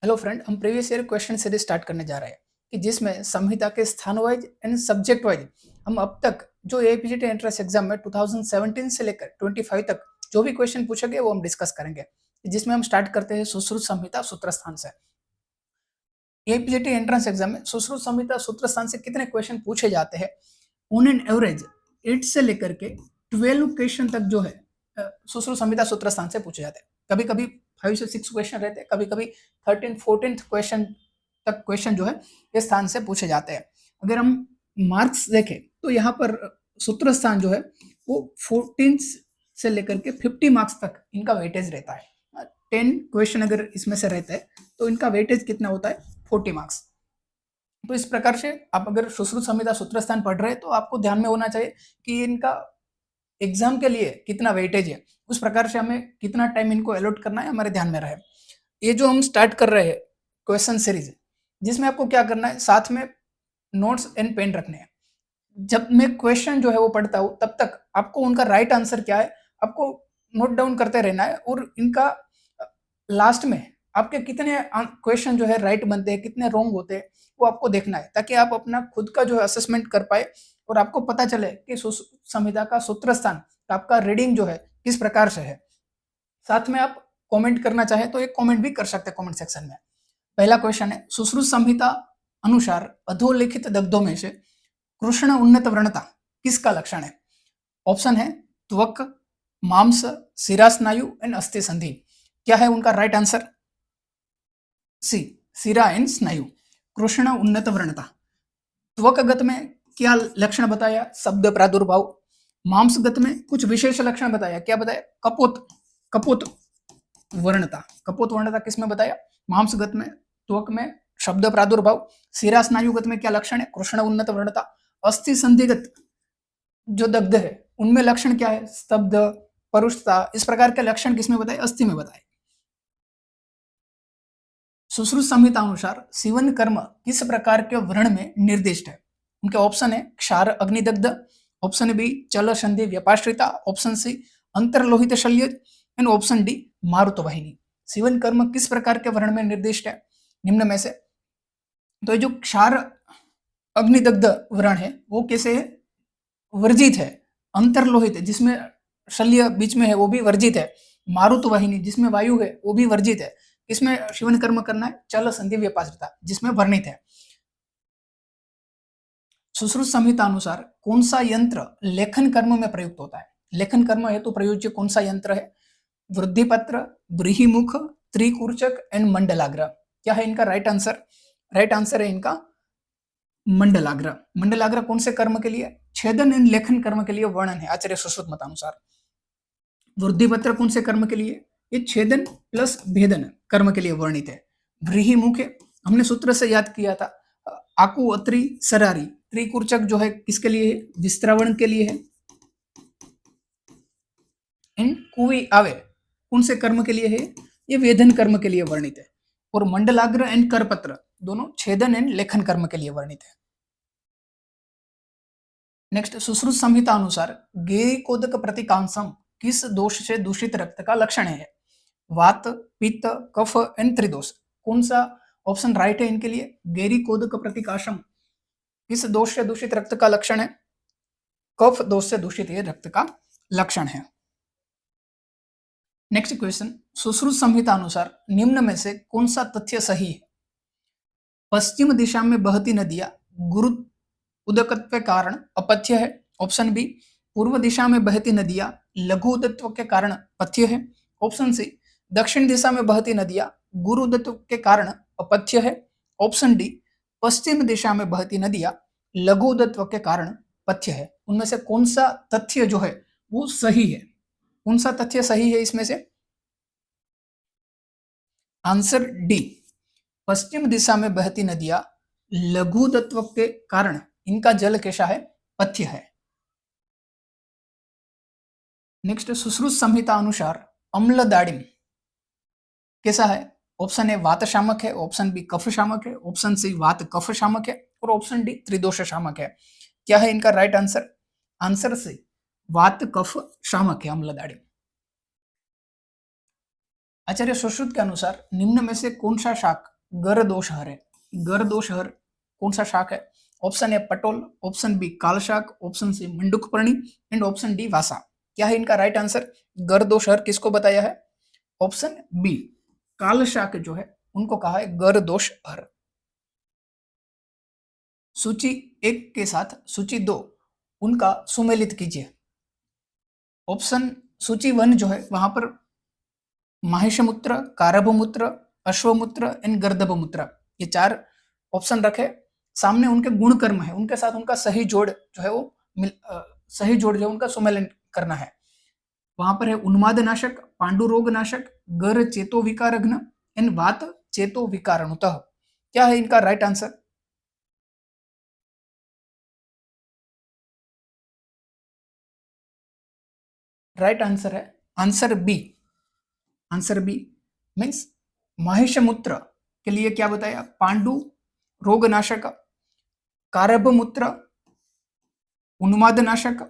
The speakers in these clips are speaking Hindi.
हेलो फ्रेंड, हम previous year question series start करने जा रहे हैं कि जिसमें संहिता के स्थान वाइज एंड सब्जेक्ट वाइज हम अब तक जो एपीजीटी एंट्रेंस एग्जाम में 2017 से लेकर 25 तक जो भी क्वेश्चन पूछे गए वो हम डिस्कस करेंगे। जिसमें हम स्टार्ट करते हैं सुश्रुत संहिता सूत्र स्थान से। एपीजीटी एंट्रेंस एग्जाम में सुश्रुत संहिता सूत्र स्थान से कितने क्वेश्चन पूछे जाते हैं? ऑन एन एवरेज 8 से लेकर के 12 क्वेश्चन तक जो है सुश्रुत संहिता सूत्र स्थान से पूछे जाते हैं। कभी कभी 5 से 6 क्वेश्चन रहते हैं, कभी कभी 13-14 क्वेश्चन तक क्वेश्चन जो है इस स्थान से पूछे जाते हैं। अगर हम मार्क्स देखें तो यहाँ पर सूत्र स्थान जो है वो 14 से लेकर के 50 मार्क्स तक इनका वेटेज रहता है। 10 क्वेश्चन अगर इसमें से रहते हैं तो इनका वेटेज कितना होता है? 40 मार्क्स। तो इस प्रकार से आप अगर सुश्रुत संहिता सूत्र स्थान पढ़ रहे हैं तो आपको ध्यान में होना चाहिए कि इनका एग्जाम के लिए कितना वेटेज है, उस प्रकार से हमें कितना टाइम इनको अलॉट करना है हमारे ध्यान में रहे। ये जो हम स्टार्ट कर रहे हैं क्वेश्चन सीरीज, जिसमें आपको क्या करना है, साथ में नोट्स एंड पेन रखने हैं। जब मैं क्वेश्चन जो है वो पढ़ता हूँ तब तक आपको उनका राइट आंसर क्या है आपको नोट डाउन करते रहना है, और इनका लास्ट में आपके कितने क्वेश्चन जो है राइट बनते हैं, कितने रॉन्ग होते हैं, वो आपको देखना है, ताकि आप अपना खुद का जो है असेसमेंट कर पाए और आपको पता चले कि संहिता का सूत्र स्थान आपका रीडिंग जो है किस प्रकार से है। साथ में आप कमेंट करना चाहे तो एक कमेंट भी कर सकते हैं कमेंट सेक्शन में। पहला क्वेश्चन है, सुश्रुत संहिता अनुसार अधोलिखित दग्धों में से कृष्ण उन्नत व्रणता किसका लक्षण है? ऑप्शन है त्वक, मांस, शिरा स्नायु एंड अस्थि संधि। क्या है उनका राइट आंसर? सी, शिरा एंड स्नायु। कृष्ण उन्नत व्रणता। त्वकगत में क्या लक्षण बताया? शब्द प्रादुर्भाव। मांसगत में कुछ विशेष लक्षण बताया, क्या बताया? कपोत, कपोत वर्णता। कपोत वर्णता किसमें बताया? मांसगत में। त्वक में शब्द प्रादुर्भाव। शिरा स्नायुगत में क्या लक्षण है? कृष्ण उन्नत वर्णता। अस्थि संधिगत जो दग्ध है उनमें लक्षण क्या है? स्तब्ध, परुषता। इस प्रकार के लक्षण किसमें बताए? अस्थि में बताए। सुश्रुत संहिता अनुसार सीवन कर्म किस प्रकार के वर्ण में निर्दिष्ट है? उनके ऑप्शन है क्षार अग्निदग्ध, ऑप्शन बी चल संधि व्यपाश्रिता, ऑप्शन सी अंतर्लोहित शल्यज एंड ऑप्शन डी मारुत वाहिनी। सीवन कर्म किस प्रकार के वर्ण में निर्दिष्ट है निम्न में से? तो ये जो क्षार अग्निदग्ध वर्ण है वो कैसे है? वर्जित है। अंतर्लोहित जिसमें शल्य बीच में है वो भी वर्जित है। मारुत वाहिनी जिसमें वायु है वो भी वर्जित है। इसमें शिवन कर्म करना है। चल संधि व्यपाश्रिता जिसमें वर्णित है। सुश्रुत संहिता अनुसार कौन सा यंत्र लेखन कर्म में प्रयुक्त होता है? लेखन कर्म हेतु प्रयोज्य कौन सा यंत्र है? वृद्धिपत्र, ब्रीहिमुख, त्रिकूर्चक एंड मंडलाग्र। क्या है इनका राइट आंसर? राइट आंसर है इनका मंडलाग्र। मंडलाग्र कौन से कर्म के लिए? छेदन एंड लेखन कर्म के लिए वर्णन है आचार्य सुश्रुत मतानुसार। वृद्धिपत्र कौन से कर्म के लिए? ये छेदन प्लस भेदन कर्म के लिए वर्णित है। व्रीहिमुख हमने सूत्र से याद किया था, आकु अत्रि सरारी। त्रिकूर्चक जो है किसके लिए है? विस्त्रावण के लिए है। एंड कुवी आवे कौन से कर्म के लिए है? ये वेदन कर्म के लिए वर्णित है। और मंडलाग्र एंड करपत्र दोनों छेदन एंड लेखन कर्म के लिए वर्णित है। नेक्स्ट, सुश्रुत संहिता अनुसार गेरिकोदक प्रतिकांसम किस दोष से दूषित रक्त का लक्षण है? वात, पित्त, कफ एंड त्रिदोष। कौन सा ऑप्शन राइट है इनके लिए? गेरिकोदक प्रतिकाशम किस दोष से दूषित रक्त का लक्षण है? कफ दोष से दूषित ये रक्त का लक्षण है। नेक्स्ट क्वेश्चन, सुश्रुत संहिता अनुसार निम्न में से कौन सा तथ्य सही है? पश्चिम दिशा में बहती नदियां गुरु उदकत्व के कारण अपथ्य है, ऑप्शन बी। पूर्व दिशा में बहती नदियां लघु उदत्व के कारण पथ्य है, ऑप्शन सी। दक्षिण दिशा में बहती नदियां गुरु उदत्व के कारण अपथ्य है, ऑप्शन डी। पश्चिम दिशा में बहती नदियां लघु उदत्व के कारण पथ्य है। उनमें से कौन सा तथ्य जो है वो सही है? कौन सा तथ्य सही है इसमें से? आंसर डी, पश्चिम दिशा में बहती नदियां लघु तत्व के कारण इनका जल कैसा है? पथ्य है। नेक्स्ट, सुश्रुत संहिता अनुसार अम्ल दाड़िम कैसा है? ऑप्शन ए वात शामक है, ऑप्शन बी कफ शामक है, ऑप्शन सी वात कफ शामक है और ऑप्शन डी त्रिदोष शामक है। क्या है इनका राइट आंसर? आंसर सी, वात कफ शामक है अम्ल दाड़िम। आचार्य सुश्रुत के अनुसार निम्न में से कौन सा शाक गर दोषहर है? गर दोषहर कौन सा शाक है? ऑप्शन ए पटोल, ऑप्शन बी काल शाक, ऑप्शन सी मंडूकपर्णी एंड ऑप्शन डी वासा। क्या है इनका राइट आंसर? गर दोषहर किसको बताया है? ऑप्शन बी काल शाक जो है उनको कहा है गर दोषहर। सूची 1 के साथ सूची 2 उनका सुमेलित कीजिए। ऑप्शन सूची 1 जो है वहां पर माहिषमूत्र, कारभमूत्र, अश्वमूत्र एंड गर्दभमूत्र, ये 4 ऑप्शन रखे। सामने उनके गुण कर्म है, उनके साथ उनका सही जोड़ जो है वो सही जोड़ जो है उनका सुमेलन करना है। वहां पर है उन्माद नाशक, पांडु रोग नाशक, गर चेतो विकारघ्न एंड वात चेतो विकारणुतः। क्या है इनका राइट आंसर? राइट आंसर है answer B. Answer B means माहिषमूत्र के लिए क्या बताया? पांडु रोगनाशक, कारभमूत्र उन्मादनाशक,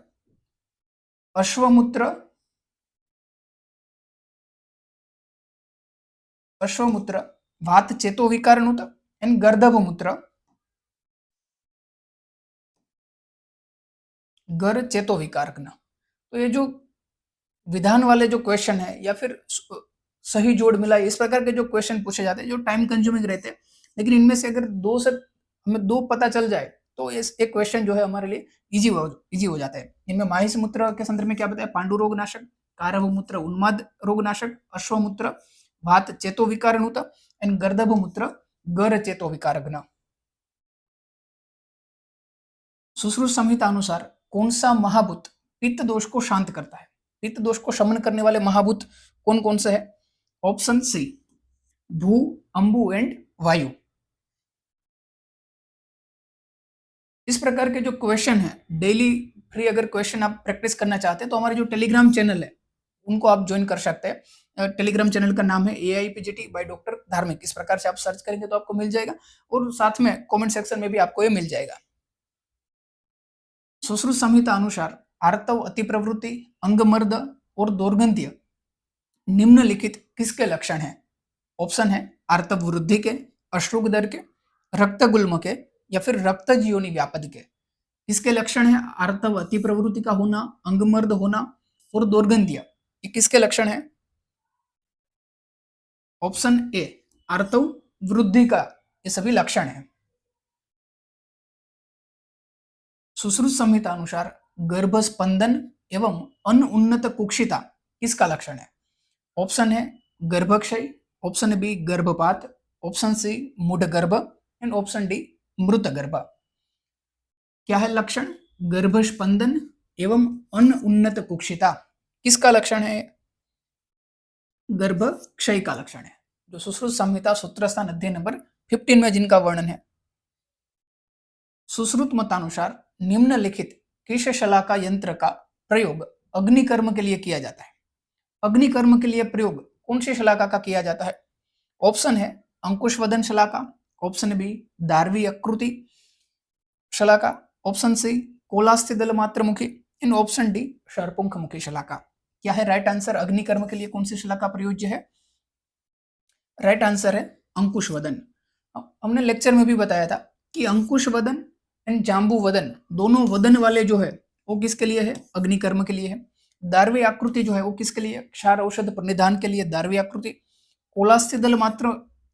अश्वमूत्र वात चेतो विकारणुत एंड गर्दभमूत्र गर चेतो विकारग्न। तो ये जो विधान वाले जो क्वेश्चन है या फिर सही जोड़ मिला, इस प्रकार के जो क्वेश्चन पूछे जाते हैं जो टाइम कंज्यूमिंग रहते हैं, लेकिन इनमें से अगर हमें दो पता चल जाए तो एक क्वेश्चन जो है हमारे लिए इजी हो जाता है। इनमें माहिषमूत्र के संदर्भ में क्या बताया? पांडु रोग नाशक, कारभमूत्र उन्माद रोग नाशक, अश्वमूत्र वात चेतो विकारणुत एंड गर्दभमूत्र गर चेतो विकारघ्न। सुश्रुत संहिता अनुसार कौन सा महाभूत पित्त दोष को शांत करता है? पित्त दोष को शमन करने वाले महाभूत कौन कौन से है? ऑप्शन सी भू, अंबु एंड वायु। इस प्रकार के जो क्वेश्चन है डेली फ्री, अगर क्वेश्चन आप प्रैक्टिस करना चाहते हैं तो हमारे जो टेलीग्राम चैनल है उनको आप ज्वाइन कर सकते हैं। टेलीग्राम चैनल का नाम है AIPGT बाय डॉक्टर धार्मिक। इस प्रकार से आप सर्च करेंगे तो आपको मिल जाएगा और साथ में कमेंट सेक्शन में भी आपको ये मिल जाएगा। सुश्रुत संहिता अनुसार आर्तव, अति प्रवृत्ति, अंगमर्द और दोर्गंध्य निम्नलिखित किसके लक्षण हैं? ऑप्शन है आर्तव वृद्धि के, अश्रुगदर के, रक्तगुल्म के या फिर रक्तजीयोनि व्यापद के। किसके लक्षण है? आर्तव अति प्रवृत्ति का होना, अंगमर्द होना और दोर्गंध्य, ये किसके लक्षण है? ऑप्शन ए आर्तव वृद्धि का ये सभी लक्षण है। सुश्रुत संहिता अनुसार गर्भस्पंदन एवं अनुन्नत कुक्षिता किसका लक्षण है? ऑप्शन है गर्भक्षय, ऑप्शन बी गर्भपात, ऑप्शन सी मूढ़गर्भ एंड ऑप्शन डी मृत गर्भ। क्या है लक्षण? गर्भस्पंदन एवं अनुन्नत कुक्षिता किसका लक्षण है? गर्भक्षय का लक्षण है, जो सुश्रुत संहिता सूत्रस्थान अध्याय नंबर 15 में जिनका वर्णन है। सुश्रुत मतानुसार निम्नलिखित किस शलाका यंत्र का प्रयोग अग्निकर्म के लिए किया जाता है? अग्निकर्म के लिए प्रयोग कौन सी शलाका का किया जाता है? ऑप्शन है अंकुशवदन शलाका, ऑप्शन बी दारवी आकृति शलाका, ऑप्शन सी कोलास्थिदल मात्र मुखी एंड ऑप्शन डी सर्पुंख मुखी शलाका। क्या है राइट आंसर? अग्निकर्म के लिए कौन सी शलाका प्रयोज्य है? राइट आंसर है अंकुशवदन। हमने लेक्चर में भी बताया था कि अंकुशवदन एंड जाम्बुवदन दोनों वदन वाले जो है वो किसके लिए है? अग्निकर्म के लिए है। दारवी आकृति जो है वो किसके लिए? क्षार औषध परिधान के लिए दारवी आकृति। कोलास्थिदल मात्र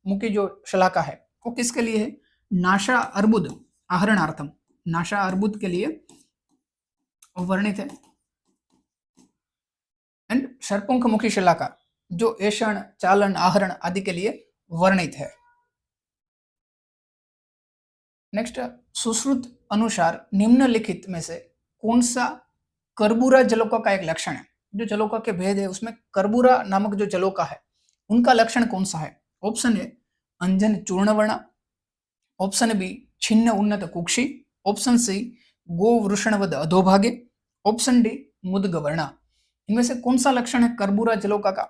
मुखी जो शलाका है वो किसके लिए है? नाशा अर्बुद आहरणार्थम, नाशा अर्बुद के लिए वर्णित है। एंड सर्पुंख मुखी शलाका जो ऐषण, चालन, आहरण आदि के लिए वर्णित है। नेक्स्ट, सुश्रुत अनुसार निम्नलिखित में से कौन सा कर्बूरा जलोका का एक लक्षण है? जो जलोका के भेद है उसमें कर्बूरा नामक जो जलोका है उनका लक्षण कौन सा है? ऑप्शन ए अंजन चूर्णवर्ण, ऑप्शन बी छिन्न उन्नत कुक्षी, ऑप्शन सी गो वृषणवद अधोभागे, ऑप्शन डी मुद्गवर्ण। इनमें से कौन सा लक्षण है कर्बूरा जलोका का?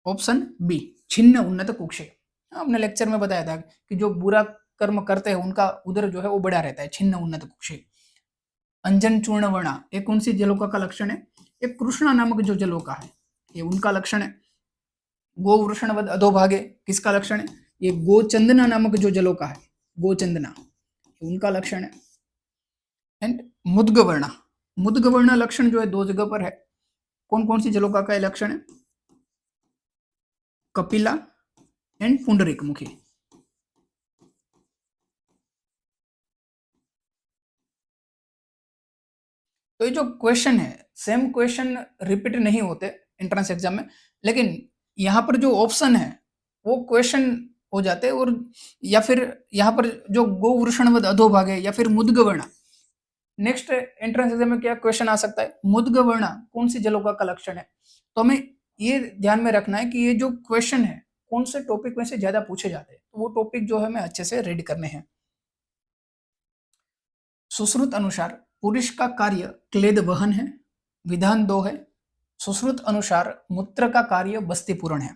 ऑप्शन बी छिन्न उन्नत कुक्षी। हमने लेक्चर में बताया था कि जो बुरा कर्म करते हैं उनका उदर जो है वो बड़ा रहता है, छिन्न उन्नत कुक्षी। अंजन चूर्ण वर्णा एक कौन सी जलोका का लक्षण है? एक कृष्णा नामक जो जलोका है ये उनका लक्षण है। गोवृषणवद अधोभागे किसका लक्षण है? ये गोचंदना नामक जो जलों का है, गोचंदना, उनका लक्षण है। एंड मुद्गवर्ण, मुद्गवर्ण लक्षण जो है 2 जगह पर है। कौन कौन सी जलों का लक्षण है? कपिला एंड पुंडरीक मुखी। तो ये जो क्वेश्चन है, सेम क्वेश्चन रिपीट नहीं होते एंट्रेंस एग्जाम में, लेकिन यहाँ पर जो ऑप्शन है वो क्वेश्चन हो जाते हैं। और या फिर यहाँ पर जो गोवृषणवद अधोभाग है या फिर मुद्गवर्ण, नेक्स्ट एंट्रेंस एग्जाम में क्या क्वेश्चन आ सकता है? मुद्गवर्ण कौन सी जलोका का लक्षण है? तो हमें ये ध्यान में रखना है कि ये जो क्वेश्चन है कौन से टॉपिक में से ज्यादा पूछे जाते हैं, तो वो टॉपिक जो है हमें अच्छे से रीड करने हैं। सुश्रुत अनुसार पुरुष का कार्य क्लेद वहन है, विधान 2 है। सुश्रुत अनुसार मूत्र का कार्य बस्ती पूरण है।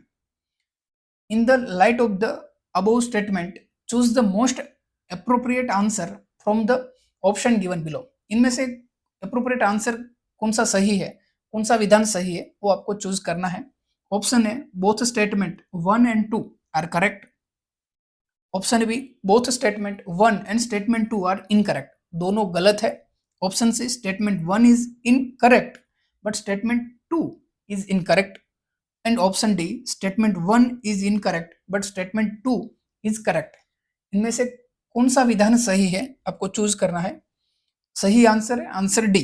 In the light of the above statement choose the most appropriate answer from the option given below. इनमें से अप्रोप्रिएट आंसर कौन सा सही है, कौन सा विधान सही है, वो आपको चूज करना है। Option A both statement 1 and 2 are correct. Option B both statement 1 and statement 2 are incorrect, दोनों गलत है। Option C statement 1 is incorrect but statement 2 is incorrect. And option D statement 1 is incorrect but statement 2 is correct. इनमें से कौन सा विधान सही है आपको चूज करना है। सही आंसर है answer D,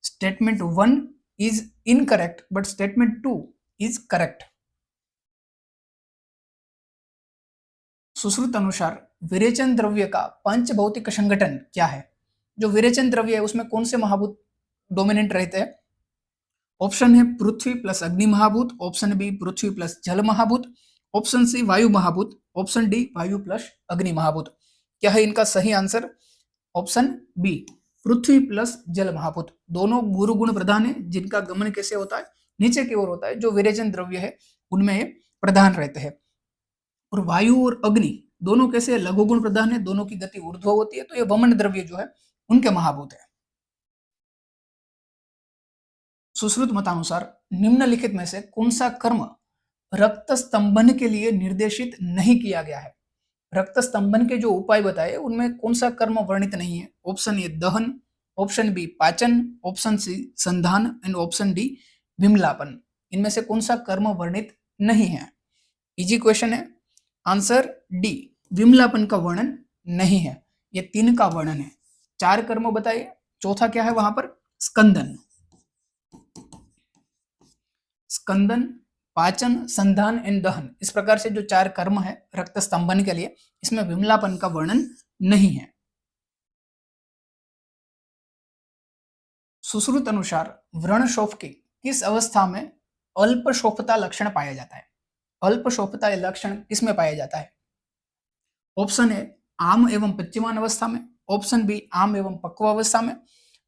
statement 1 is incorrect but statement 2 is correct. Sushruta अनुसार विरेचन द्रव्य का पंच भौतिक संगठन क्या है? जो विरेचन द्रव्य है उसमें कौन से महाभूत डोमिनेंट रहते हैं? ऑप्शन है पृथ्वी प्लस अग्नि महाभूत, ऑप्शन बी पृथ्वी प्लस जल महाभूत, ऑप्शन सी वायु महाभूत, ऑप्शन डी वायु प्लस अग्नि महाभूत। क्या है इनका सही आंसर? ऑप्शन बी पृथ्वी प्लस जल महाभूत। दोनों गुरु गुण प्रधान है, जिनका गमन कैसे होता है? नीचे की ओर होता है। जो विरेचन द्रव्य है उनमें प्रधान रहते हैं। और वायु और अग्नि दोनों कैसे? लघु गुण प्रधान है, दोनों की गति ऊर्ध्व होती है, तो ये वमन द्रव्य जो है उनके महाभूत है। सुश्रुत मतानुसार निम्नलिखित में से कौन सा कर्म रक्त स्तंभन के लिए निर्देशित नहीं किया गया है? रक्त स्तंभन के जो उपाय बताए उनमें कौन सा कर्म वर्णित नहीं है? ऑप्शन ए दहन, ऑप्शन बी पाचन, option C Sandhan and option D विमलापन। इनमें से कौन सा कर्म वर्णित नहीं है? इजी क्वेश्चन है। आंसर डी विमलापन का वर्णन नहीं है। ये 3 का वर्णन है। 4 कर्म बताइए, चौथा क्या है वहां पर? स्कंदन, स्कंदन, पाचन, संधान एंड दहन। इस प्रकार से जो 4 कर्म है रक्त स्तंभन के लिए, इसमें विमलापन का वर्णन नहीं है। सुश्रुत अनुसार व्रणशोफ की किस अवस्था में अल्पशोफता लक्षण पाया जाता है? अल्पशोफता लक्षण किसमें पाया जाता है? ऑप्शन ए आम एवं पश्चिमान अवस्था में, ऑप्शन बी आम एवं पक्वावस्था में,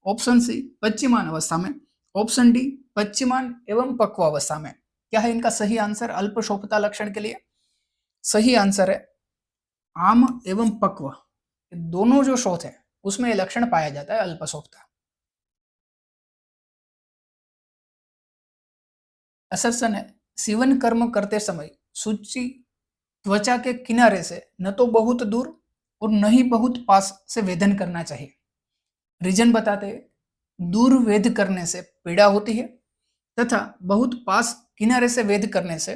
ऑप्शन सी पश्चिमान अवस्था में, ऑप्शन डी पश्चिमान एवं पक्वावस्था में। क्या है इनका सही आंसर अल्पशोफता लक्षण के लिए? सही आंसर है आम एवं पक्व, दोनों जो शोथ है उसमें लक्षण पाया जाता है अल्पशोफता। असर्सन है सीवन कर्म करते समय सूची त्वचा के किनारे से न तो बहुत दूर और न ही बहुत पास से वेदन करना चाहिए। रीजन बताते हैं, दूर वेद करने से पीड़ा होती है तथा बहुत पास किनारे से वेद करने से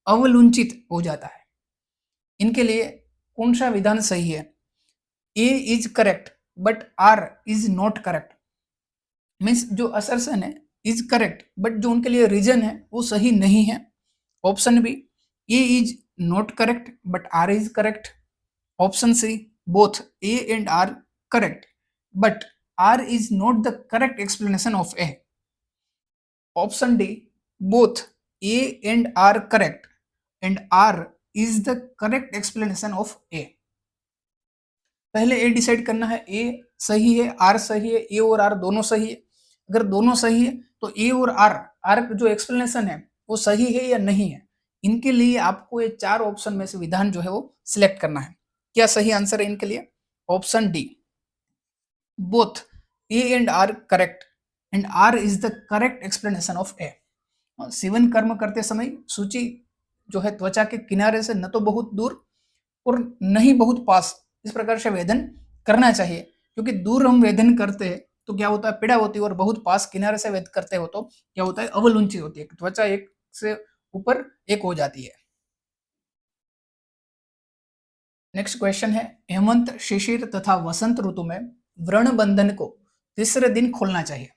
अवलुंचित हो जाता है। इनके लिए कौन सा विधान सही है? A is correct but R is not correct. Means जो असर्सन है इज करेक्ट बट जो उनके लिए रीजन है वो सही नहीं है। Option B A is not correct but R is correct. Option C both A and R correct but R is not the correct explanation of A. Option D both A and R correct and R is the correct explanation of A. पहले ए डिसाइड करना है, ए सही है आर सही है, ए और आर दोनों सही है। अगर दोनों सही है तो ए और आर जो एक्सप्लेनेशन है वो सही है या नहीं है। इनके लिए आपको ये 4 ऑप्शन में से विधान जो है वो सिलेक्ट करना है। क्या सही आंसर है इनके लिए? Option D both A and R correct and R is the correct explanation of A. सीवन कर्म करते समय सूची जो है त्वचा के किनारे से न तो बहुत दूर और न ही बहुत पास इस प्रकार से वेदन करना चाहिए, क्योंकि दूर हम वेदन करते हैं तो क्या होता है, पीड़ा होती है, और बहुत पास किनारे से वेद करते हो तो क्या होता है, अवलुंची होती है, त्वचा एक से ऊपर एक हो जाती है। नेक्स्ट क्वेश्चन है, हेमंत, शिशिर तथा वसंत ऋतु में व्रण बंधन को तीसरे दिन खोलना चाहिए।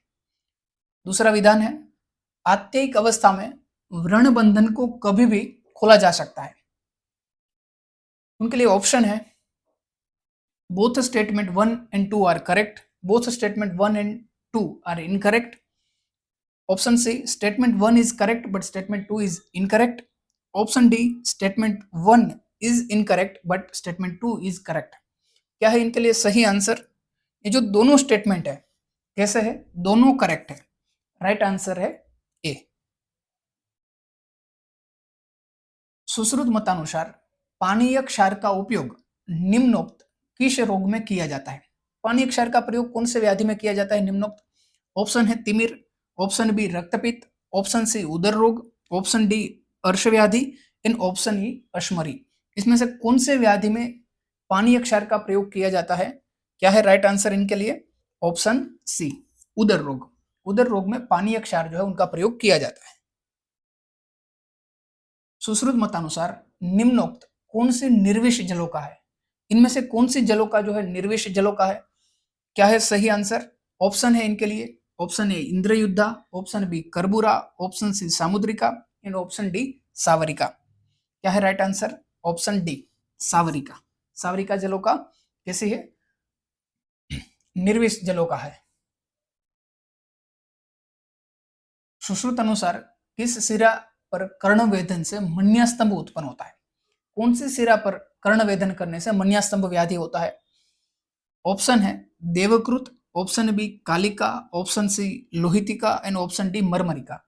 दूसरा विधान है, आत्ययिक अवस्था में व्रण बंधन को कभी भी खोला जा सकता है। उनके लिए ऑप्शन है, both statement 1 and 2 are correct, both statement 1 and 2 are incorrect. Option C, statement 1 is correct but statement 2 is incorrect. Option D, statement 1 is incorrect but statement 2 is correct. क्या है इनके लिए सही आंसर? ये जो दोनों स्टेटमेंट है कैसे है, दोनों करेक्ट है। राइट आंसर है ए। सुश्रुत मतानुसार पानीय क्षार का उपयोग निम्नोक्त किस रोग में किया जाता है? पानीय क्षार का प्रयोग कौन से व्याधि में किया जाता है निम्नोक्त? ऑप्शन है तिमिर, ऑप्शन बी रक्तपित्त, ऑप्शन सी उदर रोग, ऑप्शन डी अर्श व्याधि एंड ऑप्शन ई अश्मरी। इसमें से कौन से व्याधि में पानीय क्षार का प्रयोग किया जाता है? क्या है राइट आंसर इनके लिए? ऑप्शन सी, उदर रोग। उदर रोग में पानीय क्षार जो है उनका प्रयोग किया जाता है। सुश्रुत मतानुसार निम्नोक्त कौन से निर्विष जलों का है? इनमें से कौन सी जलों का जो है निर्विष जलों का है? क्या है सही आंसर? ऑप्शन है इनके लिए, ऑप्शन ए इंद्रयुद्धा, ऑप्शन बी कर्बूरा, ऑप्शन सी सामुद्रिका एंड ऑप्शन डी सावरिका। क्या है राइट आंसर? ऑप्शन डी सावरिका। सावरिका जलों का कैसी है? निर्विष जलों का है। सुश्रुत अनुसार किस सिरा पर कर्णवेधन से मन्यास्तंभ उत्पन्न होता है? कौन सी सिरा पर कर्णवेधन करने से मन्यास्तंभ व्याधि होता है? ऑप्शन है देवकृत, ऑप्शन बी कालिका, ऑप्शन सी लोहितिका एंड ऑप्शन डी मरमरिका।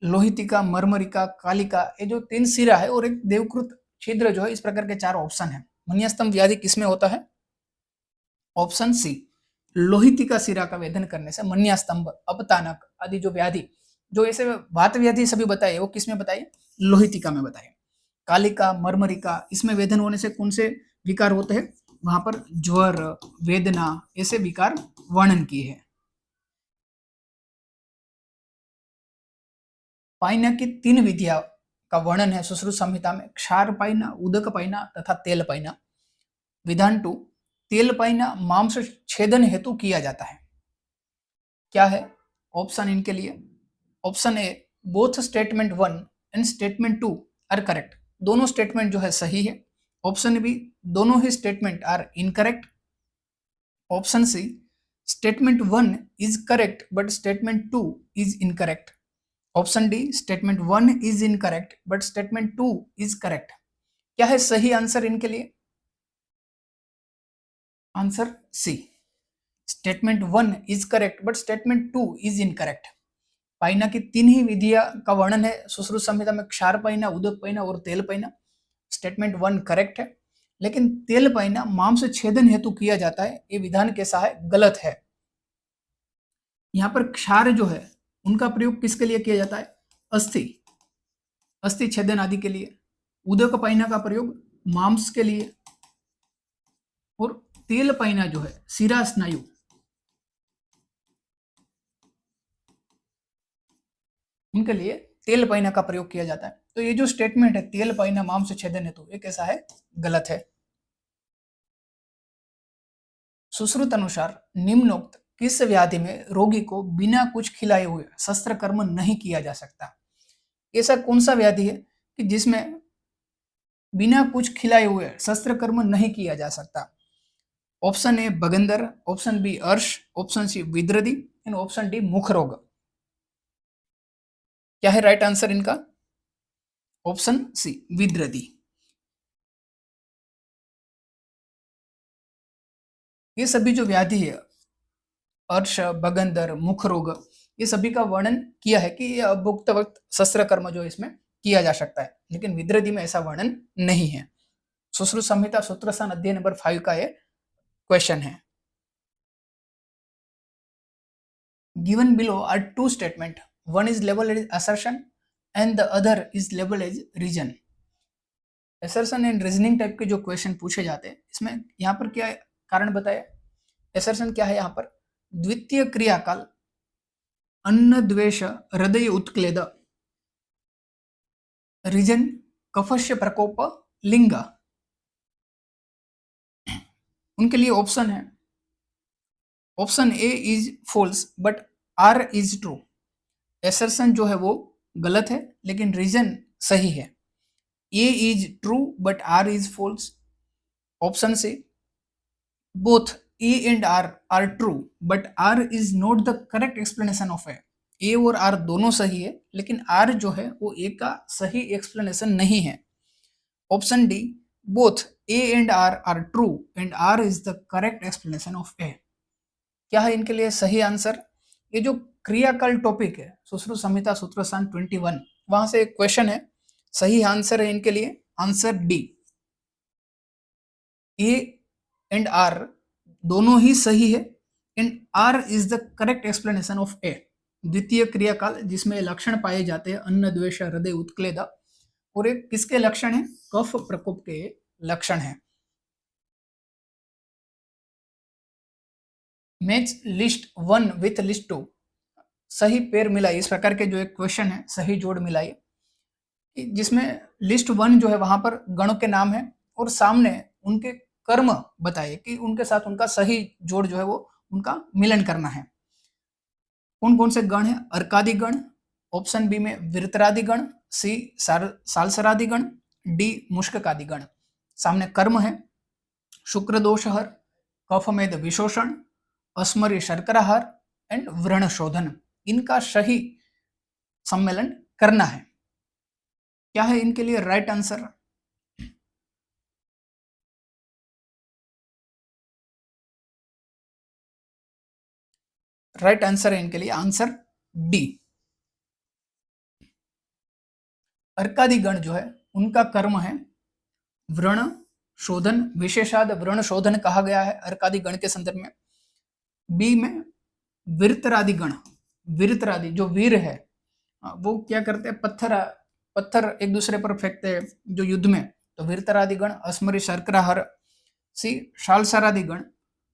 लोहितिका, मरमरिका, कालिका, ये जो तीन सिरा है और एक देवकृत छिद्र जो है, इस प्रकार के चार ऑप्शन है। मन्यास्तंभ व्याधि किसमें होता है? ऑप्शन सी लोहितिका सिरा का वेधन करने से मन्यास्तंभ, अपतानक आदि जो व्याधि, जो ऐसे वात व्याधि सभी बताए वो किसमें बताए? लोहितिका में बताए। कालिका, मरमरिका, इसमें वेधन होने से कौन से विकार होते हैं? वहां पर ज्वर, वेदना, ऐसे विकार वर्णन किए हैं। पाइना की तीन विधियां का वर्णन है सुश्रुत संहिता में, क्षार पाइना, उदक पाइना तथा तेल पाइना। विधान 2, तेल पाइना मांस छेदन हेतु किया जाता है। क्या है ऑप्शन इनके लिए? Option A both statement 1 and statement 2 are correct, दोनों स्टेटमेंट जो है सही है। ऑप्शन बी दोनों ही statement are incorrect. Option C statement 1 is correct but statement 2 is incorrect. Option D statement 1 is incorrect but statement 2 is correct. क्या है सही आंसर इनके लिए? Answer C, statement 1 is correct but statement 2 is incorrect. पाइना की तीन ही विधियां का वर्णन है सुश्रुत संहिता में, क्षार पाइना, उदक पाइना और तेल पाइना। स्टेटमेंट 1 करेक्ट है, लेकिन तेल पाइना मांस छेदन हेतु किया जाता है, ये विधान कैसा है? गलत है। यहाँ पर क्षार जो है उनका प्रयोग किसके लिए किया जाता है? अस्थि, अस्थि छेदन आदि के लिए। उदक पाइना का प्रयोग मांस के लिए, और तेल पाइना जो है शिरा स्नायु, उनके लिए तेल पाइना का प्रयोग किया जाता है। तो ये जो स्टेटमेंट है तेल पाइना मांस छेदन हेतु, ये कैसा है? गलत है। सुश्रुत अनुसार निम्नोक्त किस व्याधि में रोगी को बिना कुछ खिलाए हुए शस्त्र कर्म नहीं किया जा सकता? ऐसा कौन सा व्याधि है कि जिसमें बिना कुछ खिलाए हुए शस्त्र कर्म नहीं किया जा सकता? ऑप्शन ए बगंदर, ऑप्शन बी अर्श, ऑप्शन सी विद्रदी एंड ऑप्शन डी मुख रोग। क्या है राइट आंसर इनका? ऑप्शन सी विद्रदी। ये सभी जो व्याधि है अर्श, बगंदर, मुख रोग, ये सभी का वर्णन किया है कि उपयुक्त वक्त शस्त्र कर्म जो इसमें किया जा सकता है, लेकिन विद्रदी में ऐसा वर्णन नहीं है। सुश्रुत संहिता सूत्रस्थान अध्याय नंबर 5 का ये क्वेश्चन है। Given below are two statement one is labeled as assertion and the other is labeled as reason. assertion and reasoning type के जो क्वेश्चन पूछे जाते हैं इसमें यहाँ पर क्या कारण बताया. assertion क्या है यहाँ पर, द्वितीय क्रियाकाल अन्न द्वेष हृदय उत्क्लेद, रीजन कफस्य प्रकोप लिंग. उनके लिए ऑप्शन है, option A is false but R is true. Assertion जो है वो गलत है लेकिन रीजन सही है. A is true but R is false. Option C, both A and R are true but R is not the correct explanation of A. A और आर दोनों सही है लेकिन आर जो है वो ए का सही एक्सप्लेनेशन नहीं है. Option D, both A and R are true and R is the correct explanation of A. क्या है इनके लिए सही आंसर. ये जो क्रियाकाल टॉपिक है सुश्रुत संहिता सूत्रस्थान 21 वहां से एक क्वेश्चन है. सही आंसर है इनके लिए answer D. A and R दोनों ही सही है and R is the correct explanation of A. द्वितीय क्रियाकाल जिसमें लक्षण पाए जाते हैं अन्न द्वेष हृदय उत्क्लेद, और एक किसके लक्षण है, कफ प्रकोप के लक्षण है. मैच लिस्ट 1 विथ लिस्ट 2, सही पेयर मिलाई. इस प्रकार के जो एक क्वेश्चन है सही जोड़ मिलाई, जिसमें लिस्ट 1 जो है वहां पर गणों के नाम है और सामने उनके कर्म बताए कि उनके साथ उनका सही जोड़ जो है वो उनका मिलन करना है. कौन कौन से गण है, अर्कादि गण, ऑप्शन बी में विरतरादि गण, सी सालसरादि गण, डी मुष्ककादि गण. सामने कर्म है शुक्र दोषहर, कफमेद विशोषण, अस्मरी शर्कराहार एंड व्रण शोधन. इनका सही सम्मेलन करना है. क्या है इनके लिए राइट आंसर. राइट आंसर है इनके लिए आंसर डी. अर्कादि गण जो है उनका कर्म है व्रण शोधन, विशेषाद व्रण शोधन कहा गया है अर्कादि गण के संदर्भ में. बी में विरतरादि गण, विरतरादि जो वीर है वो क्या करते हैं, पत्थर एक दूसरे पर फेंकते हैं जो युद्ध में, तो विरतरादि गण. अस्मरी शर्कराहार. सी सालसरादि गण,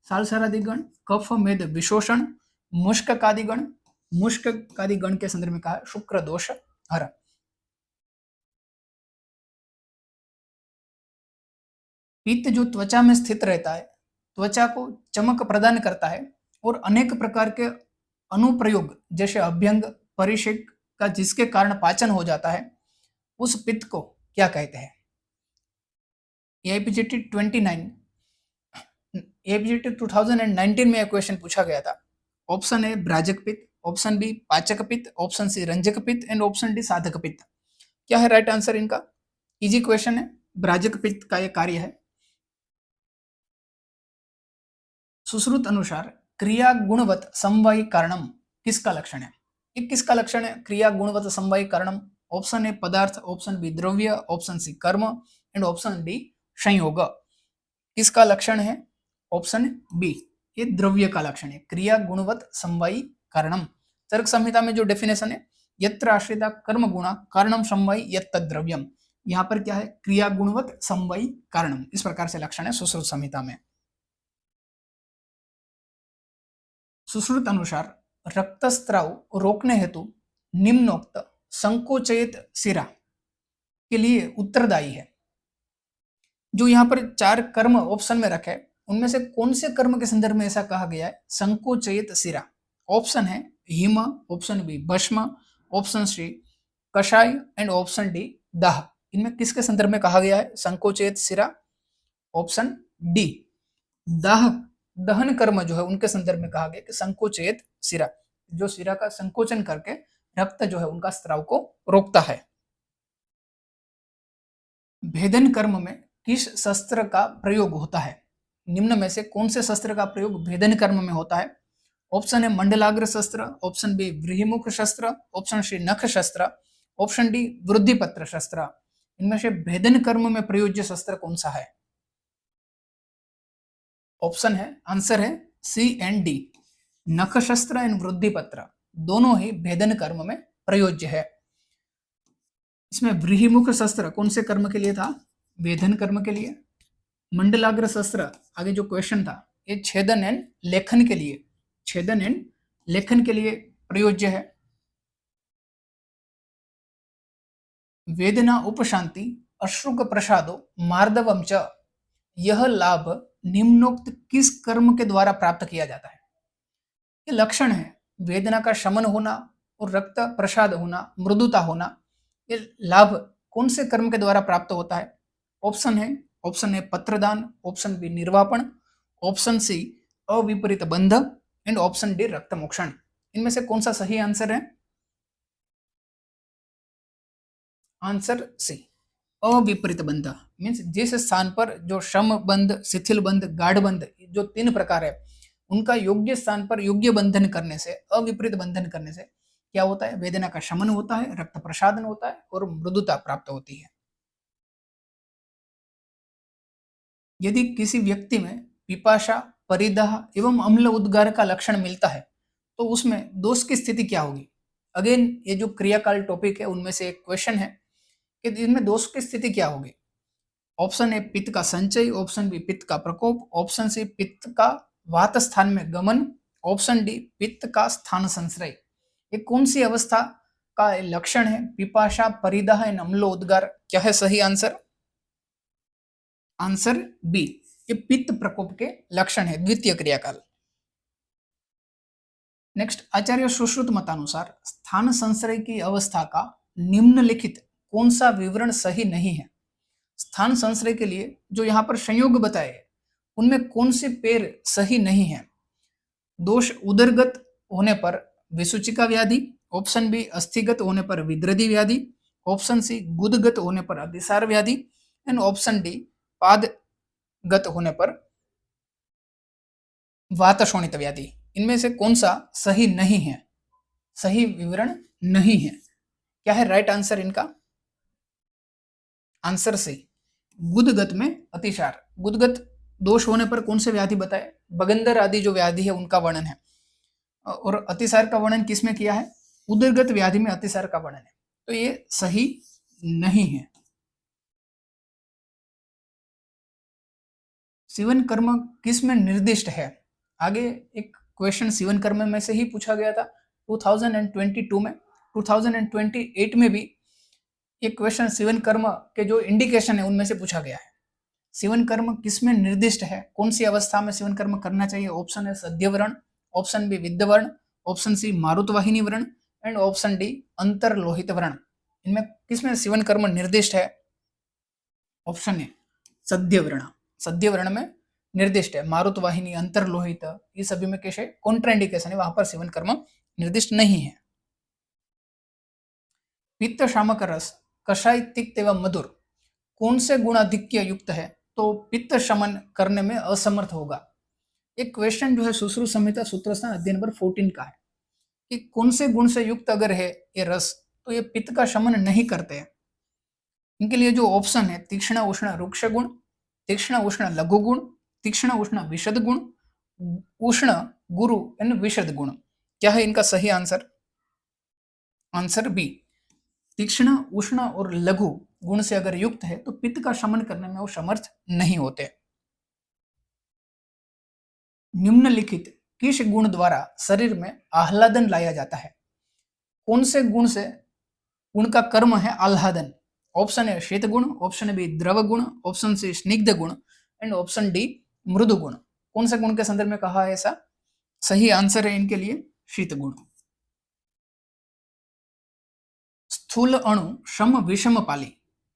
सालसरादि गण कफ मेद विशोषण. मुष्ककादि गण, मुष्ककादि गण के संदर्भ में कहा शुक्र दोष हर. पित्त जो त्वचा में स्थित रहता है, त्वचा को चमक प्रदान करता है और अनेक प्रकार के अनुप्रयोग जैसे अभ्यंग परिषेक का जिसके कारण पाचन हो जाता है, उस पित्त को क्या कहते हैं. एपीजीटी 2019 में यह क्वेश्चन पूछा गया था. ऑप्शन ए ब्राजक पित्त, ऑप्शन बी पाचक पित्त, ऑप्शन सी रंजक पित्त एंड ऑप्शन डी साधक पित्त. क्या है राइट आंसर इनका. इजी क्वेश्चन है. ब्राजक पित्त का यह कार्य है. सुश्रुत अनुसार क्रिया गुणवत समवायी कारणम किसका लक्षण है. ये किसका लक्षण है क्रिया गुणवत समवायी कारणम. ऑप्शन ए पदार्थ, ऑप्शन बी द्रव्य, ऑप्शन सी कर्म एंड ऑप्शन डी संयोग. किसका लक्षण है, ऑप्शन बी, ये द्रव्य का लक्षण है. क्रिया गुणवत समवायी कारणम. तर्क संहिता में जो डेफिनेशन है, यत्र आश्रिता कर्म गुणा कारणम समवायी यत् द्रव्यम. यहाँ पर क्या है, क्रिया गुणवत समवायी कारणम. इस प्रकार से लक्षण है सुश्रुत संहिता में. सुश्रुत अनुसार रक्तस्राव रोकने हेतु निम्नोक्त संकोचयित शिरा के लिए उत्तरदायी है. जो यहाँ पर 4 कर्म ऑप्शन में रखे उनमें से कौन से कर्म के संदर्भ में ऐसा कहा गया है, संकोचयित शिरा. ऑप्शन है हिम, ऑप्शन बी भस्म, ऑप्शन सी कषाय एंड ऑप्शन डी दाह. इनमें किसके संदर्भ में कहा गया है संकोचयित शिरा. ऑप्शन डी दाह, दहन कर्म जो है उनके संदर्भ में कहा गया कि संकोचयित शिरा, जो शिरा का संकोचन करके रक्त जो है उनका स्राव को रोकता है. भेदन कर्म में किस शस्त्र का प्रयोग होता है. निम्न में से कौन से शस्त्र का प्रयोग भेदन कर्म में होता है. ऑप्शन है मंडलाग्र शस्त्र, ऑप्शन बी व्रीहिमुख शस्त्र, ऑप्शन सी नख शस्त्र, ऑप्शन डी वृद्धिपत्र शस्त्र. इनमें से भेदन कर्म में प्रयोज्य शस्त्र कौन सा है. ऑप्शन है, आंसर है सी एंड डी, नख शस्त्र एंड वृद्धिपत्र. दोनों ही भेदन कर्म में प्रयोज्य है। इसमें व्रीहिमुख शस्त्र कौन से कर्म के लिए था? वेधन कर्म के लिए। मंडलाग्र शस्त्र, आगे जो क्वेश्चन था, ये छेदन एंड लेखन के लिए, छेदन एंड लेखन के लिए प्रयोज्य है। वेदना उपशांति अश्रुक प्रसादो मार्दवम च, यह लाभ निम्नोक्त किस कर्म के द्वारा प्राप्त किया जाता है? ये लक्षण है, वेदना का शमन होना और रक्त प्रसाद होना, मृदुता होना, ये लाभ कौन से कर्म के द्वारा प्राप्त होता है? ऑप्शन ए पत्रदान, ऑप्शन बी निर्वापन, ऑप्शन सी अविपरीत बंध एंड ऑप्शन डी रक्त मोक्षण। इनमें से कौन सा सही आंसर है? आंसर सी, अविपरीत बंध। मीन्स जिस स्थान पर जो शम बंध, शिथिल बंध, गाढ़ बंध, जो 3 प्रकार है, उनका योग्य स्थान पर योग्य बंधन करने से, अविपरीत बंधन करने से क्या होता है? वेदना का शमन होता है, रक्त प्रसादन होता है और मृदुता प्राप्त होती है। यदि किसी व्यक्ति में पिपाशा, परिदाह एवं अम्ल उद्गार का लक्षण मिलता है तो उसमें दोष की स्थिति क्या होगी? अगेन ये जो क्रियाकाल टॉपिक है उनमें से एक क्वेश्चन है कि इसमें दोष की स्थिति क्या होगी? ऑप्शन ए पित्त का संचय, ऑप्शन बी पित्त का प्रकोप, ऑप्शन सी पित्त का वात स्थान में गमन, ऑप्शन डी पित्त का स्थान संश्रय। ये कौन सी अवस्था का लक्षण है? पिपाशा, परिदाह एंड अम्ल उद्गार। क्या है सही आंसर? आंसर बी, ये पित्त प्रकोप के लक्षण है, द्वितीय क्रियाकाल। नेक्स्ट, आचार्य सुश्रुत मतानुसार स्थान संश्रय की अवस्था का निम्नलिखित कौन सा विवरण सही नहीं है? स्थान संश्रय के लिए जो यहाँ पर संयोग बताए उनमें कौन से पैर सही नहीं है? दोष उदरगत होने पर विसूचिका व्याधि, ऑप्शन बी अस्थिगत होने पर विद्रदी व्याधि, ऑप्शन सी गुदगत होने पर अतिसार व्याधि एंड ऑप्शन डी पादगत होने पर वातशोणित व्याधि। इनमें से कौन सा सही नहीं है, सही विवरण नहीं है? क्या है राइट आंसर इनका? आंसर सी, गुदगत में अतिसार। गुदगत दोष होने पर कौन से व्याधि बताए? बगंदर आदि जो व्याधि है उनका वर्णन है। और अतिसार का वर्णन किसमें किया है? उदरगत व्याधि में अतिसार का वर्णन है। तो ये सही नहीं है। सीवन कर्म किस में निर्दिष्ट है? आगे एक क्वेश्चन सीवन कर्म में से ही पूछा गया था 2022 में। 2028 में भी एक क्वेश्चन सीवन कर्म के जो इंडिकेशन है उनमें से पूछा गया है। सीवन कर्म किस में निर्दिष्ट है? कौन सी अवस्था में सीवन कर्म करना चाहिए? ऑप्शन है सद्यवर्ण, ऑप्शन बी विद्यवर्ण, ऑप्शन सी मारुतवाहिनी वर्ण एंड ऑप्शन डी अंतर्लोहित वर्ण। इनमें किसमें सीवन कर्म निर्दिष्ट है? ऑप्शन ए सद्यवर्ण, सद्यवर्ण में निर्दिष्ट है। मारुतवाहिनी, अंतर्लोहित, ये सभी में कैसे कॉन्ट्राइंडिकेशन है, वहां पर सीवन कर्म निर्दिष्ट नहीं है। पित्त शामक रस कषाय तिक्त एवं मधुर कौन से गुणाधिक्य युक्त है तो पित्त शमन करने में असमर्थ होगा? एक क्वेश्चन जो है सुश्रुत संहिता सूत्रस्थान अध्ययन नंबर 14 का है कि कौन से गुण से युक्त अगर है ये रस तो ये पित्त का शमन नहीं करते हैं। इनके लिए जो ऑप्शन है तीक्ष्ण उष्ण रुक्ष गुण, तीक्ष्ण उष्ण लघु गुण, तीक्ष्ण उष्ण विशद गुण, उष्ण गुरु एंड विशद गुण। क्या है इनका सही आंसर? आंसर बी, तीक्ष्ण उष्ण और लघु गुण से अगर युक्त है तो पित्त का शमन करने में वो समर्थ नहीं होते। निम्नलिखित किस गुण द्वारा शरीर में आह्लादन लाया जाता है? कौन से गुण से गुण का कर्म है आह्लादन? ऑप्शन ए शीत गुण, ऑप्शन बी द्रव गुण, ऑप्शन सी स्निग्ध गुण एंड ऑप्शन डी मृदु गुण। कौन से गुण के संदर्भ में कहा है ऐसा? सही आंसर है इनके लिए शीत गुण। स्थूल अणु सम विषम पाली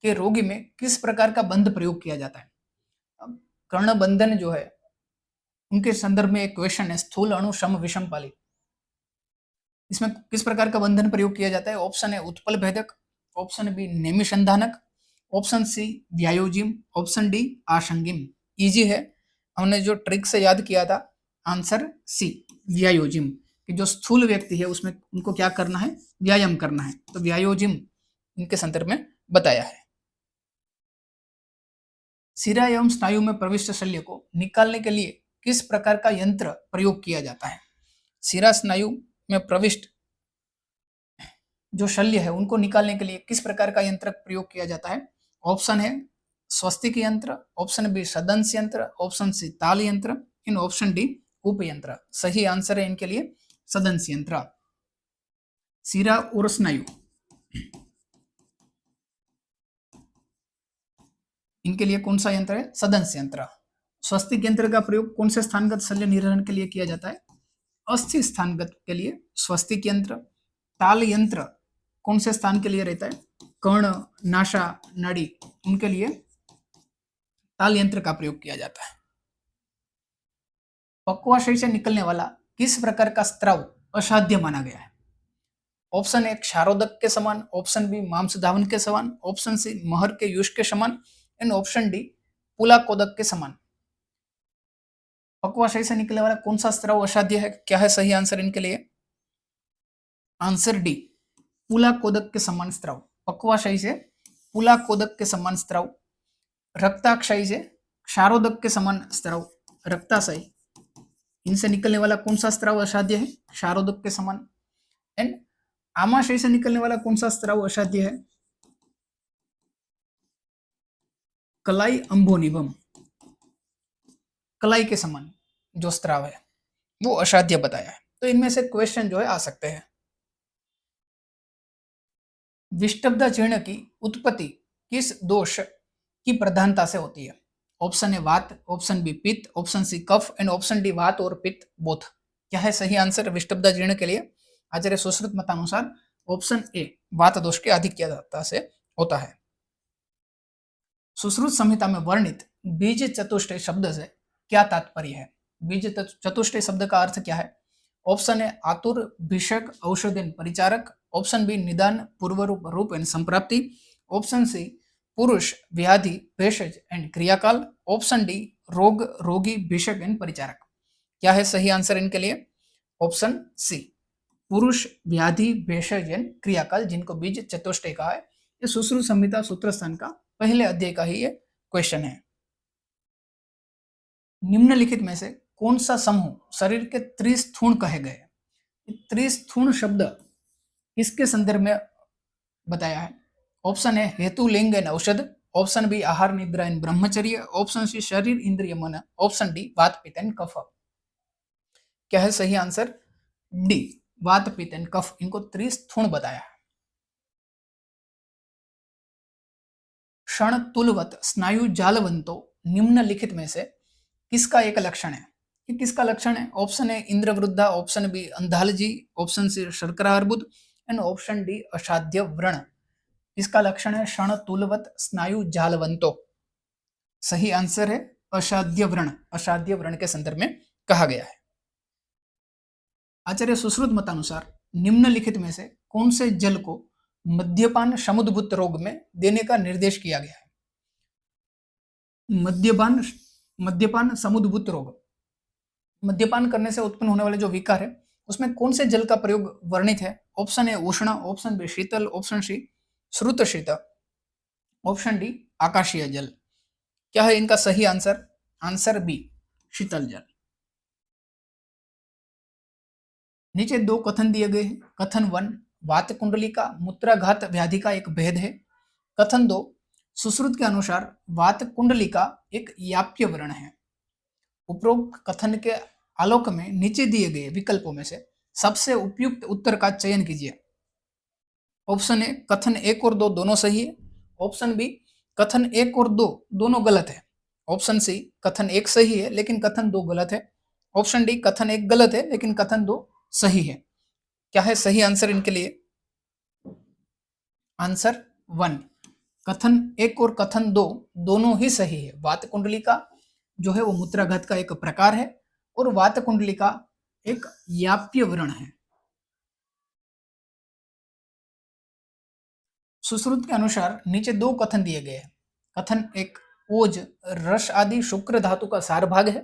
के रोगी में किस प्रकार का बंध प्रयोग किया जाता है? कर्ण बंधन जो है उनके संदर्भ में एक क्वेश्चन है, स्थूल अणु सम विषम पाली, इसमें किस प्रकार का बंधन प्रयोग किया जाता है? ऑप्शन ए उत्पल भेदक, ऑप्शन बी नेमिसंधानक, ऑप्शन सी व्यायोजिम, ऑप्शन डी आशंगिम। इजी है, हमने जो ट्रिक से याद किया था। आंसर सी व्यायोजिम, कि जो स्थूल व्यक्ति है उसमें उनको क्या करना है? व्यायाम करना है। तो व्यायोजिम इनके संदर्भ में बताया है। सिरा एवं स्नायु में प्रविष्ट शल्य को निकालने के लिए किस प्रकार का यंत्र प्रयोग किया जाता है? सिरा स्नायु में प्रविष्ट जो शल्य है उनको निकालने के लिए किस प्रकार का यंत्र प्रयोग किया जाता है? ऑप्शन है स्वस्तिक यंत्र, ऑप्शन बी सदंश यंत्र, ऑप्शन सी ताल यंत्र, इन ऑप्शन डी उप यंत्र। सही आंसर है इनके लिए सदंश यंत्र। सिरा और स्नायु, इनके लिए कौन सा यंत्र है? सदंश यंत्र। स्वस्तिक यंत्र का प्रयोग कौन से स्थानगत शल्य निर्हरण के लिए किया जाता है? अस्थि स्थानगत के लिए स्वस्तिक यंत्र। ताल यंत्र कौन से स्थान के लिए रहता है? कर्ण, नासा, नाड़ी, उनके लिए ताल यंत्र का प्रयोग किया जाता है। पक्वाशय से निकलने वाला किस प्रकार का स्त्राव असाध्य माना गया है? ऑप्शन ए क्षारोदक के समान, ऑप्शन बी मांस धावन के समान, ऑप्शन सी महर के युष के समान, एंड ऑप्शन डी पुलाकोदक के समान। पक्वाशय से निकलने वाला कौन सा स्त्राव असाध्य है? क्या है सही आंसर इनके लिए? आंसर डी पुलाकोदक के समान स्त्राव। पक्वाशय से पुलाकोदक के समान स्त्राव, रक्ताक्षय से क्षारोदक के समान स्त्राव, रक्ताशय, इनसे निकलने वाला कौन सा स्त्राव असाध्य है? क्षारोदक के समान। एंड आमाशय से निकलने वाला कौन सा स्त्राव असाध्य है? कलाई अंभोनिभम, कलाई के समान जो स्त्राव है वो असाध्य बताया है। तो इनमें से क्वेश्चन जो है आ सकते हैं। विष्टब्धा जीर्ण की उत्पत्ति किस दोष की प्रधानता से होती है? Option A vata, option B pitta, option C kapha, and option D vata और पित्त बोथ। क्या है सही आंसर विष्टब्धा जीर्ण के लिए? आचार्य सुश्रुत मतानुसार ऑप्शन ए वात दोष के आधिक्यता से होता है। सुश्रुत संहिता में वर्णित बीज चतुष्टय शब्द से क्या तात्पर्य है? बीज चतुष्टय शब्द का अर्थ क्या है? ऑप्शन ए आतुर, भिषक, औषधिन, परिचारक, ऑप्शन बी निदान, पूर्वरूप, रूप एंड संप्राप्ति, ऑप्शन सी पुरुष, व्याधि, भेषज एंड क्रियाकाल, ऑप्शन डी रोग, रोगी, भिषक एंड परिचारक। क्या है सही आंसर इनके लिए? ऑप्शन सी पुरुष, व्याधि, भेषज एंड क्रियाकाल, जिनको बीज चतुष्टय कहा है। ये सुश्रुत संहिता सूत्र स्थान का पहले अध्याय का ही ये क्वेश्चन है। निम्नलिखित में से कौन सा समूह शरीर के त्रिस्थूण कहे गए? त्रिस्थूण शब्द किसके संदर्भ में बताया है? ऑप्शन ए हेतु, लिंग एंड औषध, ऑप्शन बी आहार, निद्रा एंड ब्रह्मचर्य, ऑप्शन सी शरीर, इंद्रिय, मन, ऑप्शन डी वात, पित्त एंड कफ। क्या है सही आंसर? डी वात, पित्त एंड कफ, इनको त्रिस्थूण बताया है। क्षण तुलवत स्नायु जालवंतो निम्नलिखित में से किसका एक लक्षण है? कि किसका लक्षण है? ऑप्शन ए इंद्रवृद्धा, ऑप्शन बी अंधालजी, ऑप्शन सी शर्करा अर्बुद, एंड ऑप्शन डी असाध्य व्रण। इसका लक्षण है क्षण तुलवत स्नायु जालवंतो। सही आंसर है असाध्य व्रण। असाध्य व्रण के संदर्भ में कहा गया है। आचार्य सुश्रुत मतानुसार निम्नलिखित में से कौन से जल को मद्यपान समुद्भूत रोग में देने का निर्देश किया गया है? मद्यपान समुद्भूत रोग, मद्यपान करने से उत्पन्न होने वाले जो विकार है उसमें कौन से जल का प्रयोग वर्णित है? ऑप्शन ए उष्ण, ऑप्शन बी शीतल, ऑप्शन सी श्रुत शीत, ऑप्शन डी आकाशीय जल। क्या है इनका सही आंसर? आंसर बी शीतल जल। नीचे दो कथन दिए गए हैं। कथन 1 वात कुंडली का मूत्राघात व्याधि का एक भेद है। कथन 2 सुश्रुत के अनुसार वात कुंडली का एक याप्य व्रण है। उपरोक्त कथन के आलोक में नीचे दिए गए विकल्पों में से सबसे उपयुक्त उत्तर का चयन कीजिए। ऑप्शन ए कथन 1 और 2 दोनों सही है, ऑप्शन बी कथन 1 और 2 दोनों गलत है, ऑप्शन सी कथन 1 सही है लेकिन कथन 2 गलत है, ऑप्शन डी कथन 1 गलत है लेकिन कथन 2 सही है। क्या है सही आंसर इनके लिए? आंसर 1 कथन 1 और कथन 2 दोनों ही सही है। वात कुंडली का जो है वो मूत्राघात का एक प्रकार है और वात कुंडली का एक याप्य व्रण है। सुश्रुत के अनुसार नीचे दो कथन दिए गए हैं। कथन 1 ओज रस आदि शुक्र धातु का सार भाग है।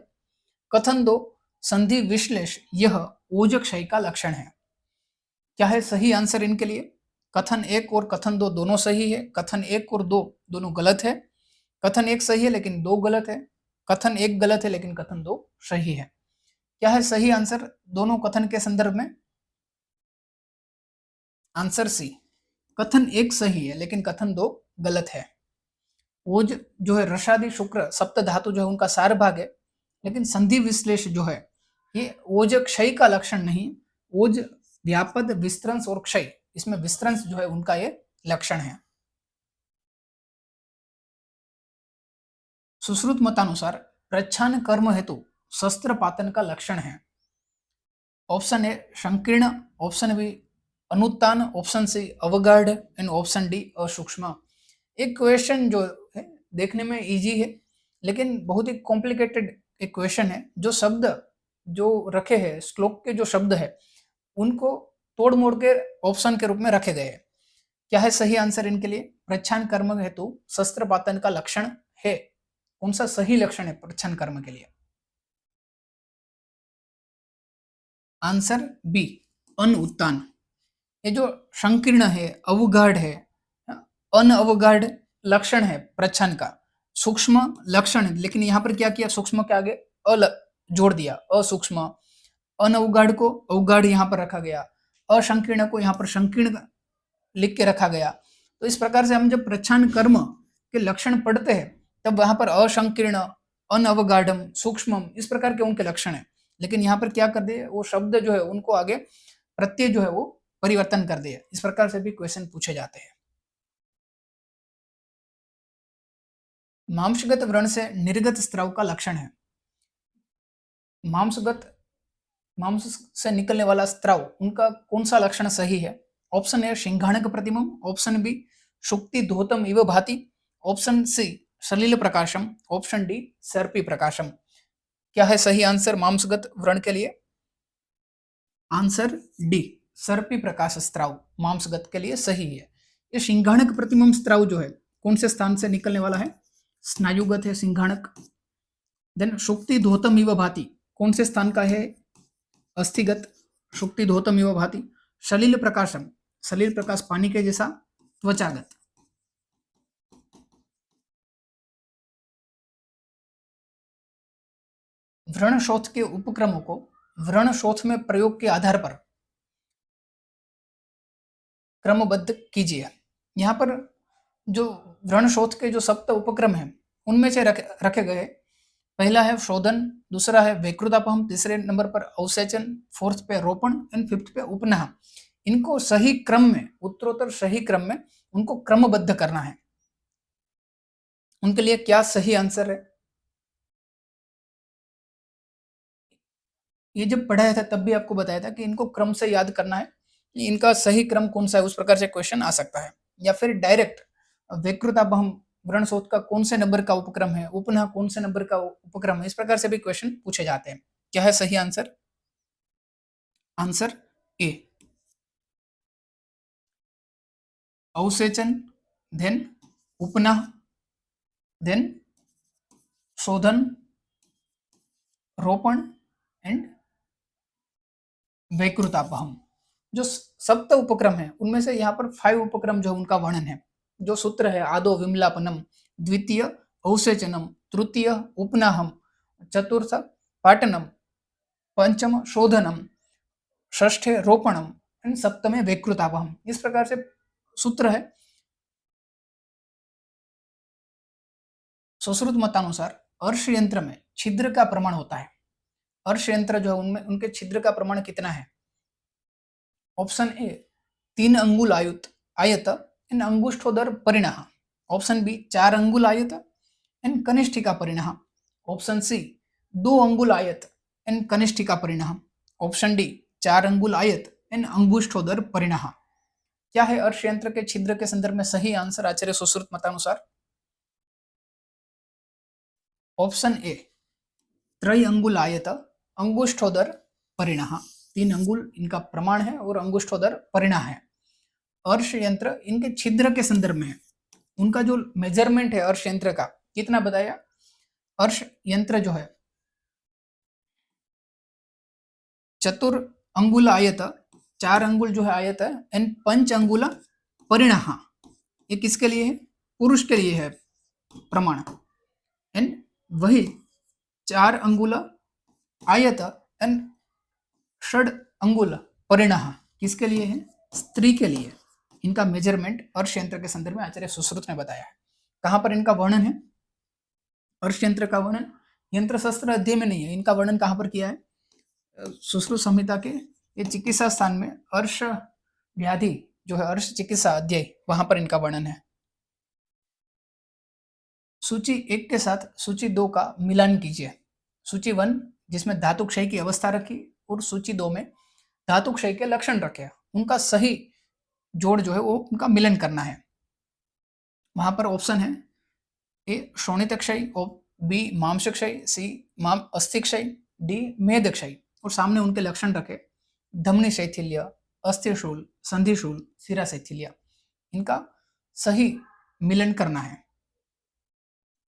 कथन 2 संधि विश्लेष यह ओज क्षय का लक्षण है। क्या है सही आंसर इनके लिए? कथन 1 और कथन 2 दोनों सही है, कथन 1 और 2 दोनों गलत है, कथन 1 सही है लेकिन 2 गलत है, कथन 1 गलत है लेकिन कथन 2 सही है। क्या है सही आंसर दोनों कथन के संदर्भ में? आंसर सी कथन एक सही है लेकिन कथन दो गलत है। ओज जो है रसादि शुक्र सप्त धातु जो है उनका सार भाग है, लेकिन संधि विश्लेष जो है ये ओज क्षय का लक्षण नहीं, ओज व्यापद विस्तृंस और क्षय, इसमें विस्तृंस जो है उनका ये लक्षण है। सुश्रुत मतानुसार प्रच्छान कर्म हेतु शस्त्र पातन का लक्षण है। ऑप्शन ए संकीर्ण, ऑप्शन बी अनुत्तान, ऑप्शन सी अवगाढ़ एंड ऑप्शन डी असूक्ष्म। एक क्वेश्चन जो है देखने में इजी है लेकिन बहुत ही कॉम्प्लिकेटेड एक क्वेश्चन है। जो शब्द जो रखे हैं, श्लोक के जो शब्द है उनको तोड़ मोड़ के ऑप्शन के रूप में रखे गए हैं। क्या है सही आंसर इनके लिए? प्रच्छान कर्म हेतु शस्त्र पातन का लक्षण है, कौन सा सही लक्षण है प्रच्छान कर्म के लिए? आंसर बी अनुत्तान। ये जो संकीर्ण है, अवगाढ़ है, अनअवगाढ़ लक्षण है प्रच्छन्न का, सूक्ष्म लक्षण है, लेकिन यहाँ पर क्या किया, सूक्ष्म के आगे जोड़ दिया, असूक्ष्म। अनअवगाढ़ को अवगाढ़ यहाँ पर रखा गया, असंकीर्ण को यहाँ पर संकीर्ण लिख के रखा गया। तो इस प्रकार से हम जब प्रच्छन्न कर्म के लक्षण पढ़ते हैं तब वहां पर असंकीर्ण, अनअवगाढ़म, सूक्ष्मम इस प्रकार के उनके लक्षण है। लेकिन यहाँ पर क्या कर दिए, वो शब्द जो है उनको आगे प्रत्यय जो है वो परिवर्तन कर दिए। इस प्रकार से भी क्वेश्चन पूछे जाते हैं। मांसगत व्रण से निर्गत स्त्राव का लक्षण है। मांस से निकलने वाला स्त्राव, उनका कौन सा लक्षण सही है? ऑप्शन ए सिंघाणक प्रतिमम, ऑप्शन बी शुक्ति धोतम इव भाति, ऑप्शन सी सलिल प्रकाशम, ऑप्शन डी सर्पी प्रकाशम। क्या है सही आंसर मांसगत व्रण के लिए? आंसर डी सर्पी प्रकाश स्त्राव मांसगत के लिए सही है। ये सिंघाणक प्रतिमम स्त्राव जो है कौन से स्थान से निकलने वाला है? स्नायुगत है सिंघाणक। देन शुक्ति धोतम इव भाति कौन से स्थान का है? अस्थिगत, शुक्ति धोतम इव भाति। सलिल प्रकाशम, सलिल प्रकाश पानी के जैसा, त्वचागत। व्रणशोथ के उपक्रमों को व्रणशोथ में प्रयोग के आधार पर क्रमबद्ध कीजिए। यहाँ पर जो व्रणशोथ के जो सप्त उपक्रम हैं उनमें से रखे गए, पहला है शोधन, दूसरा है विकृतापहम, तीसरे नंबर पर अवसेचन, फोर्थ पे रोपण एंड फिफ्थ पे उपनाह। इनको सही क्रम में, उत्तरोत्तर सही क्रम में उनको क्रमबद्ध करना है। उनके लिए क्या सही आंसर है? ये जब पढ़ाया था तब भी आपको बताया था कि इनको क्रम से याद करना है कि इनका सही क्रम कौन सा है, उस प्रकार से क्वेश्चन आ सकता है। या फिर डायरेक्ट विकृतापहम व्रणशोथ का कौन से नंबर का उपक्रम है, उपनाह कौन से नंबर का उपक्रम है, इस प्रकार से भी क्वेश्चन पूछे जाते हैं। क्या है सही आंसर? आंसर ए अवसेचन, देन उपनाह, देन शोधन, रोपण एंड वैकृतापहम। जो सप्त उपक्रम है उनमें से यहाँ पर 5 उपक्रम जो उनका वर्णन है। जो सूत्र है आदो विमलापनम, द्वितीय अवसेचनम, तृतीय उपनाहम, चतुर्थ पाटनम, पंचम शोधनम, षष्ठे रोपणम एंड सप्तमे वैकृतापहम। इस प्रकार से सूत्र है। सुश्रुत मतानुसार अर्श यंत्र में छिद्र का प्रमाण होता है। अर्श यंत्र जो है उनमें उनके छिद्र का प्रमाण कितना है? ऑप्शन ए 3 अंगुल आयत एंड अंगुष्ठोदर परिणः, ऑप्शन बी 4 अंगुल आयत एंड कनिष्ठिका परिणः, ऑप्शन सी 2 अंगुल आयत एंड कनिष्ठिका परिणः, ऑप्शन डी 4 अंगुल आयत एंड अंगुष्ठोदर परिणः। क्या है अर्श यंत्र के छिद्र के संदर्भ में सही आंसर आचार्य सुश्रुत मतानुसार? ऑप्शन ए 3 अंगुल आयत अंगुष्ठोदर परिणः, 3 अंगुल इनका प्रमाण है और अंगुष्ठोदर परिणः है। अर्श यंत्र इनके छिद्र के संदर्भ में है। उनका जो मेजरमेंट है अर्श यंत्र का कितना बताया? अर्श यंत्र जो है 4 अंगुल आयत, 4 अंगुल जो है आयत है, एंड 5 अंगुल परिणः, ये किसके लिए है? पुरुष के लिए है प्रमाण। एंड वही 4 अंगुल आयत एंड 6 अंगुल परिणः किसके लिए है? स्त्री के लिए। इनका मेजरमेंट अर्श यंत्र के संदर्भ में आचार्य सुश्रुत ने बताया है। कहां पर इनका वर्णन है? अर्श यंत्र का वर्णन यंत्र शस्त्र अध्याय में नहीं है, इनका वर्णन कहां पर किया है? सुश्रुत संहिता के ये चिकित्सा स्थान में अर्श व्याधि जो है अर्श चिकित्सा अध्याय, वहां पर इनका वर्णन है। सूची 1 के साथ सूची 2 का मिलान कीजिए। सूची 1 जिसमें धातु क्षय की अवस्था रखी और सूची 2 में धातु क्षय के लक्षण रखे, उनका सही जोड़ जो है वो उनका मिलन करना है। वहां पर ऑप्शन है ए शोणित क्षय, बी मांस क्षय, सी अस्थि क्षय, डी मेद क्षय, और सामने उनके लक्षण रखे धमनी शैथिल्य, अस्थिशूल, संधिशूल, सिरा शैथिल्य। इनका सही मिलन करना है।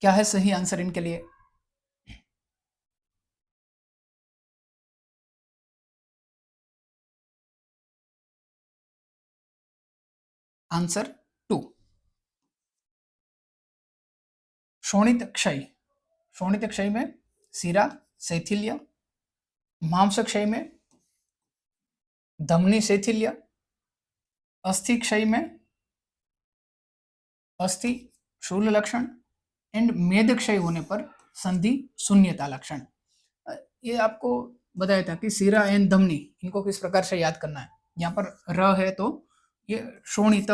क्या है सही आंसर इनके लिए? आंसर 2 शोणित क्षय। शोणित क्षय में सिरा शैथिल्य, मांस क्षय में धमनी शैथिल्य, अस्थि क्षय में अस्थि शूल लक्षण एंड मेद क्षय होने पर संधि शून्यता लक्षण। ये आपको बताया था कि सिरा एंड धमनी इनको किस प्रकार से याद करना है। यहाँ पर र है तो ये शोणित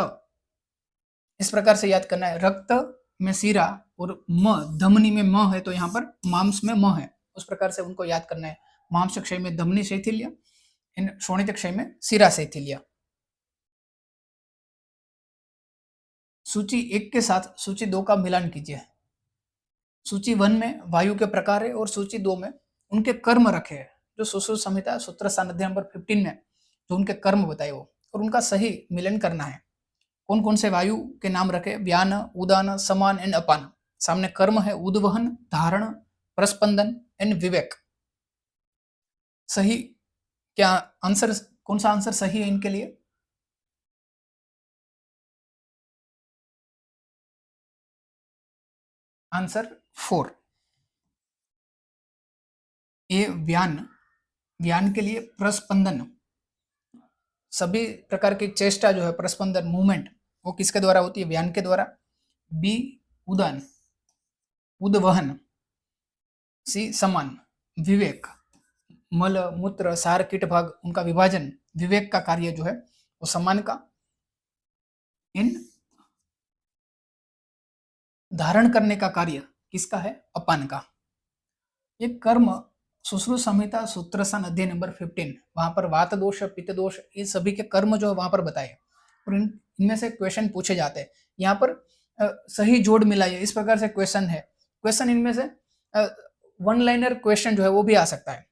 इस प्रकार से याद करना है। रक्त में सिरा और म धमनी में म है तो यहाँ पर मांस में म है, उस प्रकार से उनको याद करना है। मांस क्षय में धमनी शैथिल्य, शोणित क्षय में सिरा शैथिल्य। सूची 1 के साथ सूची 2 का मिलान कीजिए। सूची 1 में वायु के प्रकार है और सूची 2 में उनके कर्म रखे हैं, जो सुश्रुत संहिता सूत्र सान्निध्य नंबर 15 में जो उनके कर्म बताए वो, और उनका सही मिलन करना है। कौन कौन से वायु के नाम रखे? व्यान, उदान, समान एंड अपान। सामने कर्म है उद्वहन, धारण, प्रस्पंदन एंड विवेक। सही क्या आंसर, कौन सा आंसर सही है इनके लिए? आंसर 4 ए व्यान। व्यान के लिए प्रस्पंदन, सभी प्रकार की चेष्टा जो है प्रस्पंदन मूवमेंट वो किसके द्वारा होती है? व्यान के द्वारा। बी उदान, उद्वहन। सी समान, विवेक, मल मूत्र सार कीट भाग उनका विभाजन, विवेक का कार्य जो है वो समान का। इन धारण करने का कार्य किसका है? अपान का। ये कर्म सुश्रुत संहिता सूत्रसान अध्याय नंबर 15 वहां पर वात दोष, पित्त दोष, ये सभी के कर्म जो है वहां पर बताए और इनमें से क्वेश्चन पूछे जाते हैं। यहाँ पर सही जोड़ मिलाइए, इस प्रकार से क्वेश्चन है। क्वेश्चन इनमें से वन लाइनर क्वेश्चन जो है वो भी आ सकता है।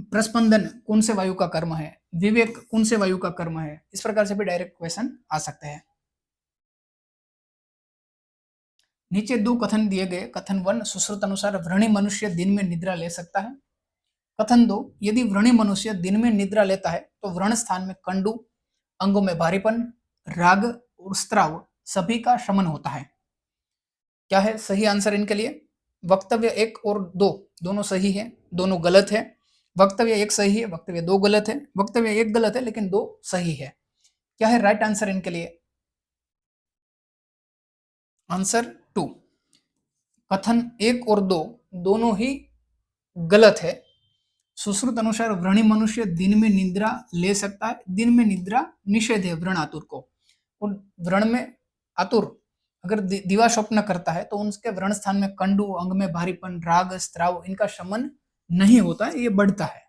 प्रस्पंदन कौन से वायु का कर्म है? विवेक कौन से वायु का कर्म है? इस प्रकार से भी डायरेक्ट क्वेश्चन आ सकते हैं। नीचे 2 कथन दिए गए। कथन 1 सुश्रुत अनुसार व्रणी मनुष्य दिन में निद्रा ले सकता है। कथन 2 यदि व्रणी मनुष्य दिन में निद्रा लेता है तो व्रण स्थान में कंडू, अंगों में भारीपन, राग और स्त्राव सभी का शमन होता है। क्या है सही आंसर इनके लिए? वक्तव्य 1 और 2 दोनों सही है, दोनों गलत है। वक्तव्य 1 सही है, वक्तव्य 2 गलत है। वक्तव्य 1 गलत है लेकिन 2 सही है। क्या है राइट आंसर इनके लिए? आंसर 2 कथन 1 और 2 दोनों ही गलत है। सुश्रुत अनुसार व्रणी मनुष्य दिन में निद्रा ले सकता है। दिन में निद्रा निषेध है व्रण आतुर को, और व्रण में आतुर अगर दिवा स्वप्न करता है तो उनके व्रण स्थान में कंडू, अंग में भारीपन, राग, स्त्राव इनका शमन नहीं होता है, ये बढ़ता है।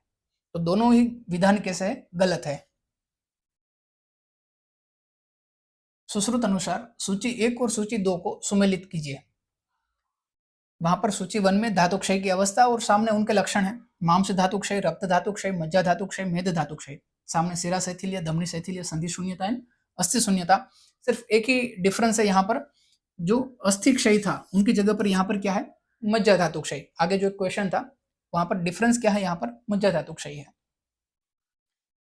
तो दोनों ही विधान कैसे है? गलत है। सुश्रुत अनुसार सूची 1 और सूची 2 को सुमेलित कीजिए। वहां पर सूची 1 में धातु क्षय की अवस्था और सामने उनके लक्षण है। मांस धातु क्षय, रक्त धातु क्षय, मज्जा धातु क्षय, मेद धातु क्षय। सामने सिरा शैथिल्य, धमनी शैथिल्य, संधि शून्यता, अस्थि शून्यता। सिर्फ एक ही डिफरेंस है, यहाँ पर जो अस्थि क्षय था उनकी जगह पर यहाँ पर क्या है? मज्जा धातु क्षय। आगे जो क्वेश्चन था वहां पर डिफरेंस क्या है? यहाँ पर मज्जा धातु क्षय है।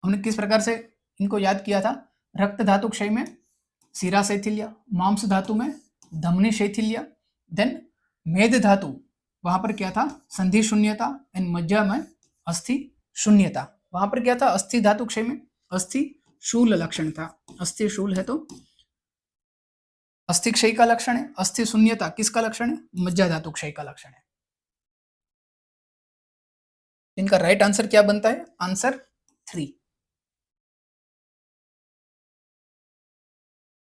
हमने किस प्रकार से इनको याद किया था? रक्त धातु क्षय में सिरा शैथिल्य, मांस धातु में धमनी शैथिल्य, देन मेद धातु वहां पर क्या था? संधि शून्यता, एंड मज्जा में अस्थि शून्यता। वहां पर क्या था? अस्थि धातु क्षय में अस्थि शूल लक्षण था। अस्थि शूल है तो अस्थि क्षय का लक्षण है। अस्थि शून्यता किसका लक्षण है? मज्जा धातु क्षय का लक्षण है। इनका राइट आंसर क्या बनता है? आंसर 3।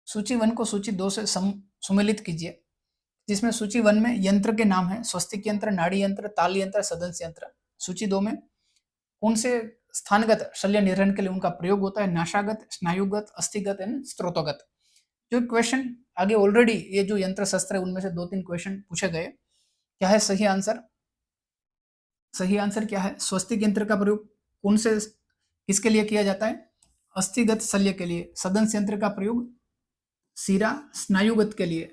सूची 1 को सूची 2 से सुमेलित कीजिए, जिसमें सूची 1 में यंत्र के नाम है स्वस्तिक यंत्र, नाड़ी यंत्र, ताल यंत्र, सदंश यंत्र। सूची 2 में कौन से स्थानगत शल्य निरहरण के लिए उनका प्रयोग होता है? नाशागत, स्नायुगत, अस्थिगत एंड स्त्रोतोगत। जो क्वेश्चन आगे ऑलरेडी ये जो यंत्र शस्त्र है उनमें से 2-3 क्वेश्चन पूछे गए। क्या है सही आंसर? सही आंसर क्या है? स्वस्तिक यंत्र का प्रयोग कौन से किसके लिए किया जाता है? अस्थिगत शल्य के लिए। सदंश यंत्र का प्रयोग सीरा स्नायुगत के लिए।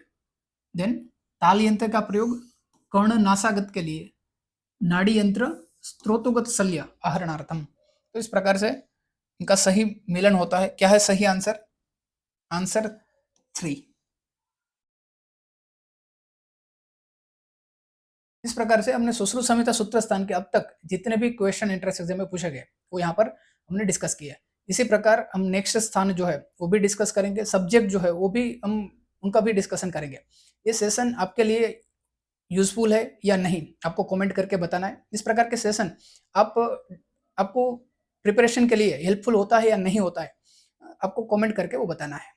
देन ताल यंत्र का प्रयोग कर्ण नासागत के लिए। नाड़ी यंत्र स्त्रोतोगत शल्य आहरणार्थम। तो इस प्रकार से इनका सही मिलन होता है। क्या है सही आंसर? आंसर 3। इस प्रकार से हमने सुश्रुत संहिता सूत्र स्थान के अब तक जितने भी क्वेश्चन एंट्रेंस एग्जाम में पूछे गए वो यहाँ पर हमने डिस्कस किया है। इसी प्रकार हम नेक्स्ट स्थान जो है वो भी डिस्कस करेंगे, सब्जेक्ट जो है वो भी हम उनका भी डिस्कशन करेंगे। ये सेशन आपके लिए यूजफुल है या नहीं, आपको कमेंट करके बताना है। इस प्रकार के सेशन आपको प्रिपरेशन के लिए हेल्पफुल होता है या नहीं होता है, आपको कमेंट करके वो बताना है।